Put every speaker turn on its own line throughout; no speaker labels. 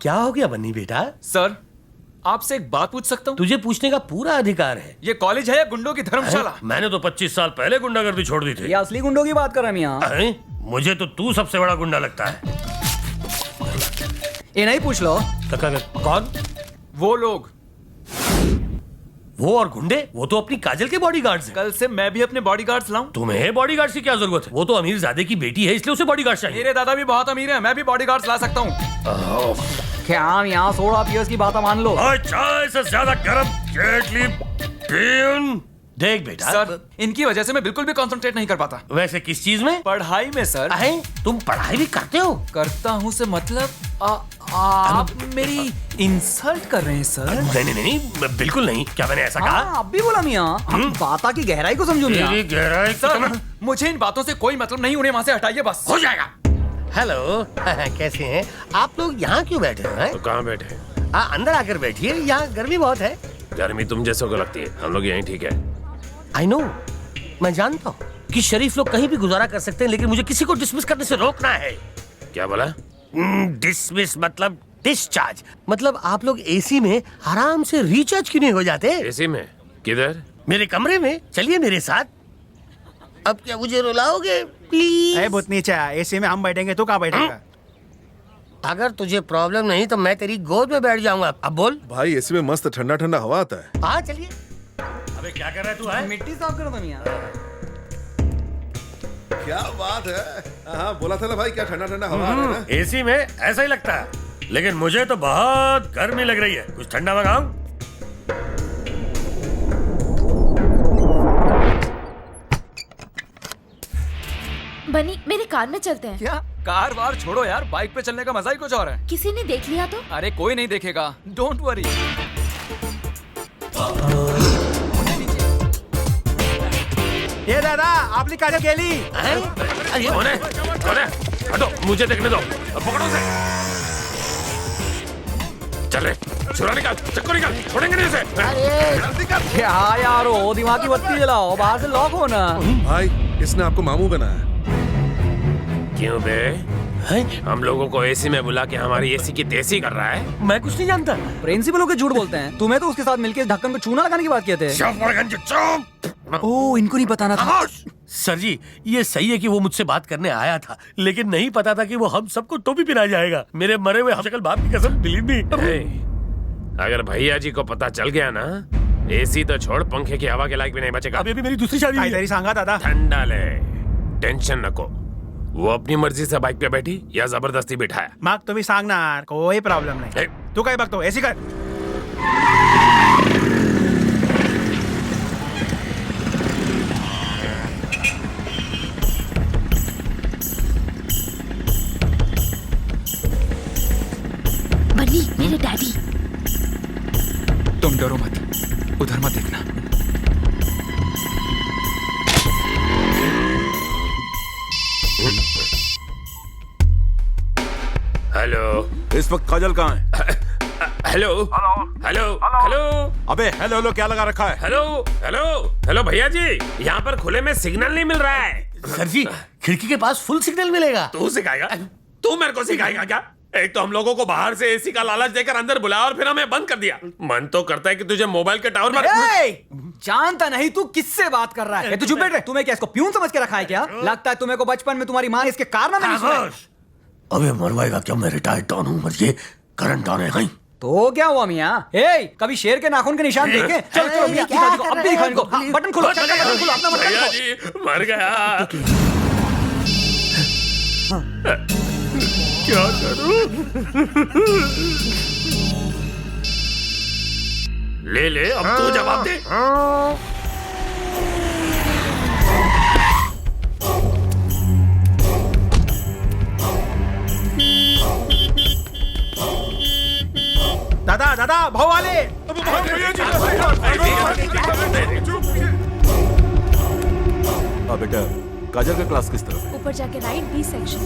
क्या हो गया बन्नी बेटा?
सर, आपसे एक बात पूछ सकता हूँ?
तुझे पूछने का पूरा अधिकार है।
ये कॉलेज है या गुंडों की धर्मशाला?
मैंने तो 25 साल पहले गुंडागर्दी छोड़ दी थी।
ये असली गुंडों की बात कर रहे हैं मियां।
मुझे तो तू सबसे बड़ा गुंडा लगता है।
ये नहीं पूछ लो।
कौन?
वो लोग।
वो और गुंडे? वो तो अपनी काजल के बॉडीगार्ड्स हैं।
कल से मैं भी अपने बॉडीगार्ड्स लाऊं?
तुम्हें बॉडीगार्ड्स की क्या जरूरत है? वो तो अमीर ज़ादे की बेटी है, इसलिए उसे बॉडीगार्ड चाहिए।
मेरे दादा भी बहुत अमीर हैं, मैं भी बॉडीगार्ड्स ला सकता हूँ।
क्या यहाँ 16 पीएस की बात मान लो।
चाय से ज्यादा गर्म केटली पीन। देख बेटा
सर, इनकी वजह से मैं बिल्कुल भी कंसंट्रेट नहीं कर पाता।
वैसे किस चीज में?
पढ़ाई में सर।
तुम पढ़ाई भी करते हो?
करता हूँ से मतलब आप मेरी इंसल्ट कर रहे हैं सर।
नहीं, बिल्कुल नहीं। क्या मैंने ऐसा कहा?
अब भी बोला मियां। बात की गहराई को समझो मियां।
गहराई
सर, मुझे इन बातों से कोई मतलब नहीं, उन्हें वहाँ से हटाइए बस।
हो जाएगा। हेलो कैसे हैं आप लोग? यहाँ क्यों बैठे हैं?
तो कहाँ बैठे?
अंदर आकर बैठिए, यहाँ गर्मी बहुत है।
गर्मी तुम जैसों को लगती है, हम लोग यहीं ठीक है।
आई नो, मैं जानता हूँ कि शरीफ लोग कहीं भी गुजारा कर सकते हैं, लेकिन मुझे किसी को डिसमिस करने से रोकना है।
क्या बोला?
डिसमिस मतलब डिस्चार्ज। मतलब आप लोग एसी में आराम से रिचार्ज क्यों नहीं हो जाते?
एसी में? किधर?
मेरे कमरे में। चलिए मेरे साथ। अब क्या मुझे रुलाओगे प्लीज?
भूतनी चाय, एसी में हम बैठेंगे तो कहाँ बैठेगा?
अगर तुझे प्रॉब्लम नहीं तो मैं तेरी गोद में बैठ जाऊंगा। अब बोल।
भाई एसी में मस्त ठंडा ठंडा हवा आता है।
हाँ चलिए। अबे क्या कर रहा है तू? है
मिट्टी साफ करो मियां।
क्या बात है। हाँ बोला था ना भाई, क्या ठंडा ठंडा हवा आ रहा है ना।
एसी में ऐसा ही लगता है, लेकिन मुझे तो बहुत गर्मी लग रही है। कुछ ठंडा मंगाऊं?
बनी, मेरे कार में चलते हैं।
क्या? कार वार छोड़ो यार, बाइक पे चलने का मजा ही कुछ और है।
किसी ने देख लिया तो?
अरे कोई नहीं देखेगा, डोंट वरी।
ये दादा, आपली काजल गेली।
कौन है? हटो, मुझे देखने दो। पकड़ो से। चल रे, छुरा निकाल, चक्कू निकाल, छोड़ेंगे नहीं इसे।
क्या यार हो, दिमाग की बत्ती जलाओ, बाहर से लॉक हो ना।
भाई इसने आपको मामू बनाया।
क्यों बे? हम लोगों को एसी में बुला के हमारी एसी की तेजी कर रहा है।
मैं कुछ नहीं जानता।
प्रिंसिपल के झूठ बोलते हैं। तुम्हें तो उसके साथ मिलकर ढक्कन को चूना लगाने की बात किए थे।
चुप।
ओह, इनको नहीं बताना था।
सर जी, ये सही है कि वो मुझसे बात करने आया था, लेकिन नहीं पता था कि वो हम सबको टोपी पिला जाएगा। मेरे मरे हुए हमशक्ल बाप की कसम, बिलीव मी।
अगर भैया जी को पता चल गया ना, एसी तो छोड़, पंखे की हवा के लायक भी नहीं बचेगा।
अभी मेरी दूसरी शादी हुई है।
काहीतरी सांगा दादा.
ठंडा ले, टेंशन नको. वो अपनी मर्जी से बाइक पे बैठी या जबरदस्ती बिठाया?
मग तुम्ही सांगणार, कोई प्रॉब्लेम नाही. तू काय बघतो, एसी कर.
बन्नी, मेरे डैडी.
तुम डरो मत, उधर मत देखना.
हेलो,
इस वक्त काजल कहाँ है?
Hello hello hello.
अबे हेलो हेलो क्या लगा रखा है?
हेलो हेलो हेलो भैया जी, यहाँ पर खुले में सिग्नल नहीं मिल रहा है.
सर जी, खिड़की के पास फुल सिग्नल मिलेगा.
तू सिखाएगा? तू मेरे को सिखाएगा क्या? एक तो हम लोगों को बाहर से एसी का लालच देकर अंदर बुलाया और फिर हमें बंद कर दिया. मन तो करता है कि तुझे मोबाइल के टावर पर...
जानता नहीं तू किससे बात कर रहा है. तू चुप बैठ रहे. तुम्हें क्या इसको प्यून समझ के रखा है क्या? लगता है तुम्हें को बचपन में तुम्हारी माँ इसके कारनामे नहीं सुनाए.
अबे मरवाएगा क्या? मैं रिटायर्ड डॉन हूँ, मर ये करंट डॉन है. कहीं
तो क्या हुआ मियाँ? कभी शेर के नाखून के निशान देखे? चलो चलो मियाँ, अब भी दिखाओ इनको. बटन खोलो, बटन खोलो, अपना बटन
भैया
खोलो.
जी मर गया. क्या करूं? ले ले, अब तू जवाब दे.
दादा दादा भाऊ आले.
हाँ बेटा, काजल का क्लास किस तरफ है?
ऊपर जाके राइट, बी सेक्शन.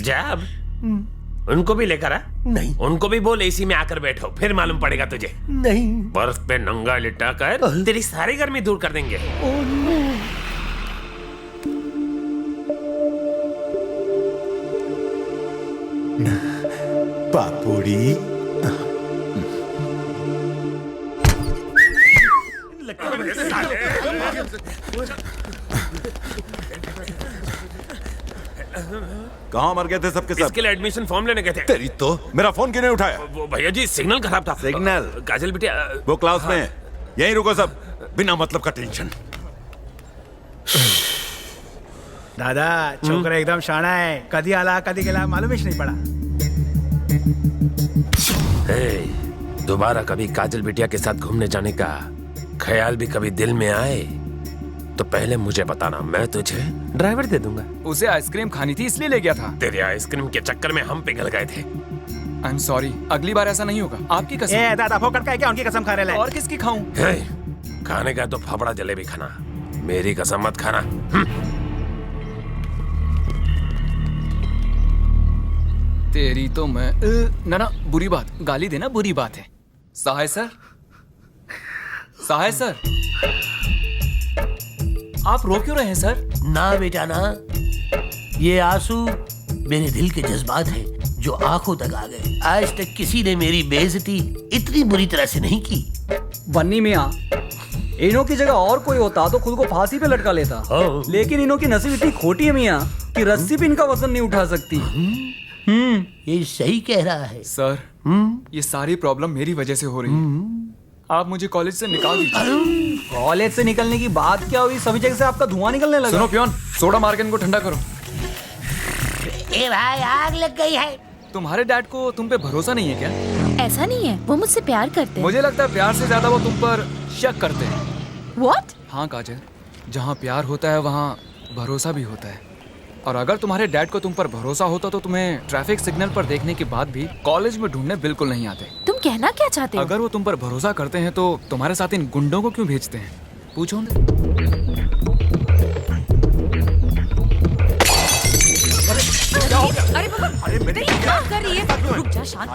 जब उनको भी लेकर आ.
नहीं.
उनको भी बोल एसी में आकर बैठो, फिर मालूम पड़ेगा तुझे.
नहीं.
बर्फ पे नंगा लिटा कर तेरी सारी गर्मी दूर कर देंगे.
पापुड़ी कहाँ मर गए थे सबके सब?
इसके लिए एडमिशन फॉर्म लेने गए थे।
तेरी तो मेरा फोन क्यों नहीं उठाया?
वो भैया जी सिग्नल खराब था।
सिग्नल?
काजल बिटिया
वो क्लास में है। यहीं रुको सब, बिना मतलब का टेंशन।
दादा छोकरा एकदम शाणा है, कधी आला कधी गेला मालूम ही नहीं पड़ा।
दोबारा कभी काजल बिटिया के साथ घूमने जाने का ख्याल भी कभी दिल में आए तो पहले मुझे बताना, मैं तुझे ड्राइवर दे दूंगा।
उसे आइसक्रीम खानी थी इसलिए ले गया था।
तेरे आइसक्रीम के चक्कर में हम पिघल गए थे।
आई एम सॉरी, अगली बार ऐसा नहीं होगा। आपकी कसम।
ए दादा फोकट का है क्या? उनकी कसम खा रहे
और किसकी खाऊं?
खाने का तो फाफड़ा जलेबी खाना, मेरी कसम मत खाना।
तेरी तो मैं ना बुरी बात, गाली देना बुरी बात है। सहाय सर, सहाय सर, आप रो क्यों रहे हैं सर?
ना बेटा ना, ये आंसू मेरे दिल के जज्बात हैं जो आंखों तक आ गए। आज तक किसी ने मेरी बेइज्जती इतनी बुरी तरह से नहीं की।
बन्नी मियाँ, इनो की जगह और कोई होता तो खुद को फांसी पे लटका लेता, लेकिन इनो की नसीब इतनी खोटी है मियाँ कि रस्सी भी इनका वजन नहीं उठा सकती।
ये सही कह रहा है
सर। ये सारी प्रॉब्लम मेरी वजह से हो रही है। आप मुझे कॉलेज से निकाल दीजिए।
कॉलेज से निकलने की बात क्या हुई? सभी जगह से आपका धुआं निकलने लगा।
सुनो पियोन, सोडा मार के इनको ठंडा करो।
ए भाई आग लग गई है।
तुम्हारे डैड को तुम पे भरोसा नहीं है क्या?
ऐसा नहीं है, वो मुझसे प्यार करते हैं।
मुझे लगता है प्यार से ज्यादा वो तुम पर शक करते हैं।
What?
हाँ काजल, जहाँ प्यार होता है वहाँ भरोसा भी होता है। और अगर तुम्हारे डैड को तुम पर भरोसा होता तो तुम्हें ट्रैफिक सिग्नल पर देखने के बाद भी कॉलेज में ढूंढने बिल्कुल नहीं आते।
तुम कहना क्या चाहते हो?
अगर वो तुम पर भरोसा करते हैं तो तुम्हारे साथ इन गुंडों को क्यों भेजते हैं? पूछो उन्हें।
अरे बाबा, अरे क्या कर रही है? रुक जा, शांत।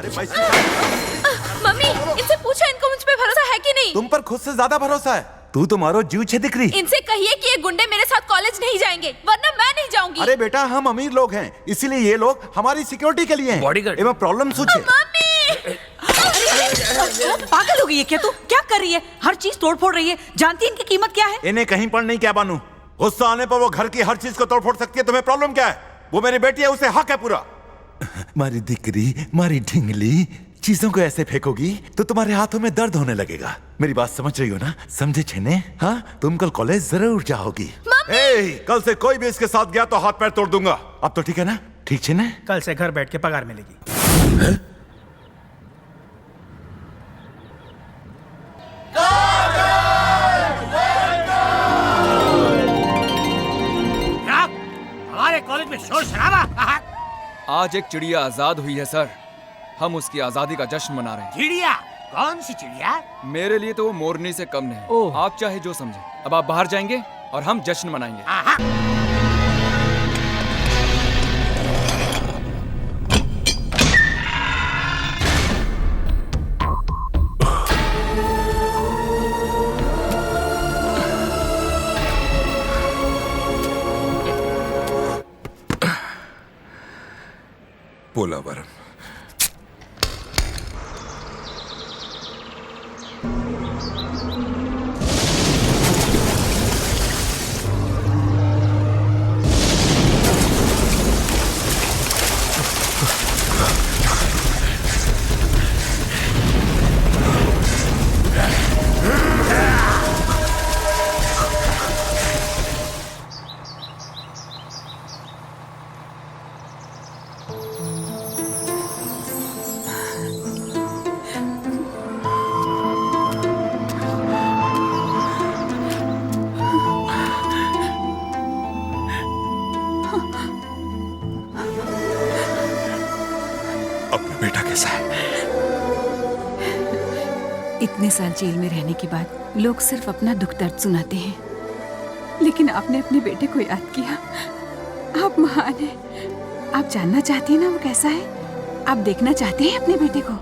मम्मी, इनसे पूछो इनको मुझ पे भरोसा है कि नहीं?
तुम पर खुद से ज्यादा भरोसा है। तू तो मारो जीव छे दिख रही।
इनसे कहिए कि ये गुंडे मेरे साथ कॉलेज नहीं जाएंगे, वरना मैं नहीं जाऊंगी।
अरे बेटा, हम अमीर लोग हैं, इसीलिए ये लोग हमारी सिक्योरिटी के लिए हैं।
बॉडीगार्ड।
एवं प्रॉब्लम सोचे।
मम्मी!
पागल हो गई है क्या तू? क्या कर रही है? हर चीज तोड़ फोड़ रही है। जानती है इनकी कीमत क्या है?
इन्हें कहीं पर नहीं क्या बानू। गुस्सा आने पर वो घर की हर चीज को तोड़ फोड़ सकती है। तुम्हें प्रॉब्लम क्या है? वो मेरी बेटी है, उसे हक है पूरा। मारी दिकरी, मारी ढिंगली, चीजों को ऐसे फेंकोगी तो तुम्हारे हाथों में दर्द होने लगेगा। मेरी बात समझ रही हो ना? समझे छेने? हाँ, तुम कल कॉलेज जरूर जाओगी। कल से कोई भी इसके साथ गया तो हाथ पैर तोड़ दूंगा। अब तो ठीक है ना? ठीक छेने?
कल से घर बैठ के पगार मिलेगी।
हमारे कॉलेज में शोर शराबा।
आज एक चिड़िया आजाद हुई है सर। हम उसकी आजादी का जश्न मना रहे हैं।
चिड़िया? कौन सी चिड़िया?
मेरे लिए तो वो मोरनी से कम नहीं। आप चाहे जो समझे। अब आप बाहर जाएंगे और हम जश्न मनाएंगे।
पोलावरम। बेटा कैसा है?
इतने साल जेल में रहने के बाद लोग सिर्फ अपना दुख दर्द सुनाते हैं, लेकिन आपने अपने बेटे को याद किया। आप महान हैं। आप जानना चाहती हैं ना वो कैसा है? आप देखना चाहते हैं अपने बेटे को?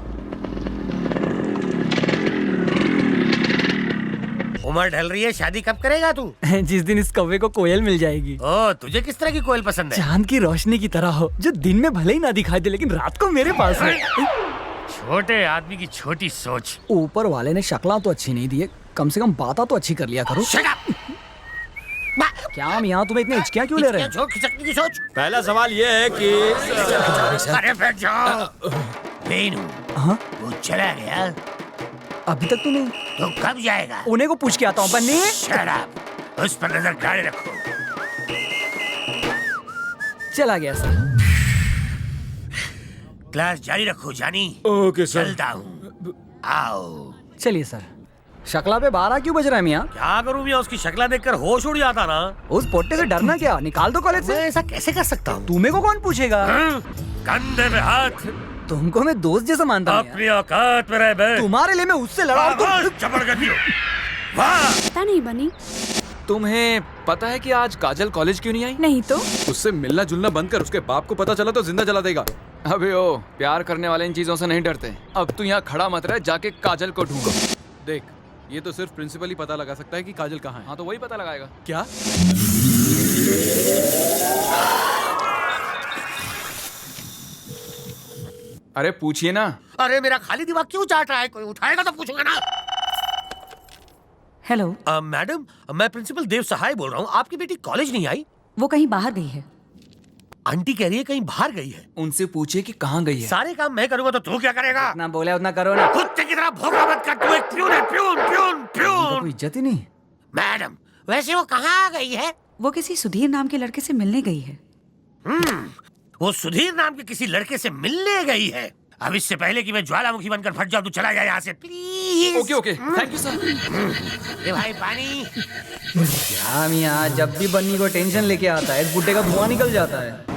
उम्र ढल रही है, शादी कब करेगा तू?
जिस दिन इस कौवे को कोयल मिल जाएगी।
ओ, तुझे किस तरह की कोयल पसंद है?
चांद की रोशनी की तरह हो, जो दिन में भले ही ना दिखाई दे लेकिन रात को मेरे पास है।
छोटे आदमी की छोटी सोच।
ऊपर वाले ने शक्ला तो अच्छी नहीं दी है, कम से कम बात तो अच्छी कर लिया करो।
Shut up!
क्या मियाँ तुम्हें इतने हिचकियाँ क्यों ले रहे हैं?
छोड़ खिसकने की सोच।
पहला सवाल ये है कि
अरे बैठ जाओ। बेनू,
हाँ?
वो चला गया,
अभी तक तो नहीं।
तो कब जाएगा?
उन्हें को पूछ के आता हूँ बन्नी।
Shut up! उस पर नजर गाड़े रखो।
चला गया सर।
क्लास जारी रखो जानी।
Okay sir.
चलता हूँ, आओ।
चलिए सर। शक्ला पे 12 क्यों बज रहा है मियाँ?
क्या करूँ मियाँ, उसकी शक्ल देखकर होश उड़ जाता ना।
उस पोट्टे से डरना क्या, निकाल दो कॉलेज
मैं
से।
ऐसा कैसे कर सकता हूँ?
तुम्हें को कौन पूछेगा?
कंधे पे हाथ,
तुमको मैं दोस्त जैसा मानता हूँ।
अपनी औकात में रह बे।
तुम्हारे लिए मैं उससे लड़ा और तुम
चपड़ कर दियो। वाह!
पता नहीं बनी।
तुम्हें पता है कि आज काजल कॉलेज क्यों नहीं आई?
नहीं तो
उससे मिलना जुलना बंद कर, उसके बाप को पता चला तो जिंदा जला देगा। अबे ओ, प्यार करने वाले इन चीजों से नहीं डरते। अब तू यहाँ खड़ा मत रह, जाके काजल को ढूंढो। देख, ये तो सिर्फ प्रिंसिपल ही पता लगा सकता है कि काजल कहाँ है। हाँ तो वही पता लगाएगा। क्या? अरे पूछिए ना।
अरे मेरा खाली दिमाग क्यों चाट रहा है? कोई उठाएगा तो पूछूंगा ना।
हेलो,
मैडम, मैं प्रिंसिपल देव सहाय बोल रहा हूँ। आपकी बेटी कॉलेज नहीं आई?
वो कहीं बाहर गई है।
आंटी कह रही है कहीं बाहर गई है।
उनसे पूछिए कि कहाँ गई है।
सारे काम मैं करूंगा तो तू क्या करेगा?
ना बोले उतना करो ना।
कुत्ते की तरह भौंका मत कर, तू एक प्यून है, प्यून प्यून प्यून।
कोई इज्जत ही नहीं।
मैडम, वैसे वो कहाँ गई है?
वो किसी सुधीर नाम के लड़के से मिलने गई है।
वो सुधीर नाम के किसी लड़के से मिलने गई है। अब इससे पहले कि मैं ज्वालामुखी बनकर फट जाऊं, तू चला जा यहाँ से please.
Okay okay, thank you sir.
ए भाई पानी।
क्या मियाँ, जब भी बन्नी को टेंशन लेके आता है इस बुड्ढे का धुआं निकल जाता है।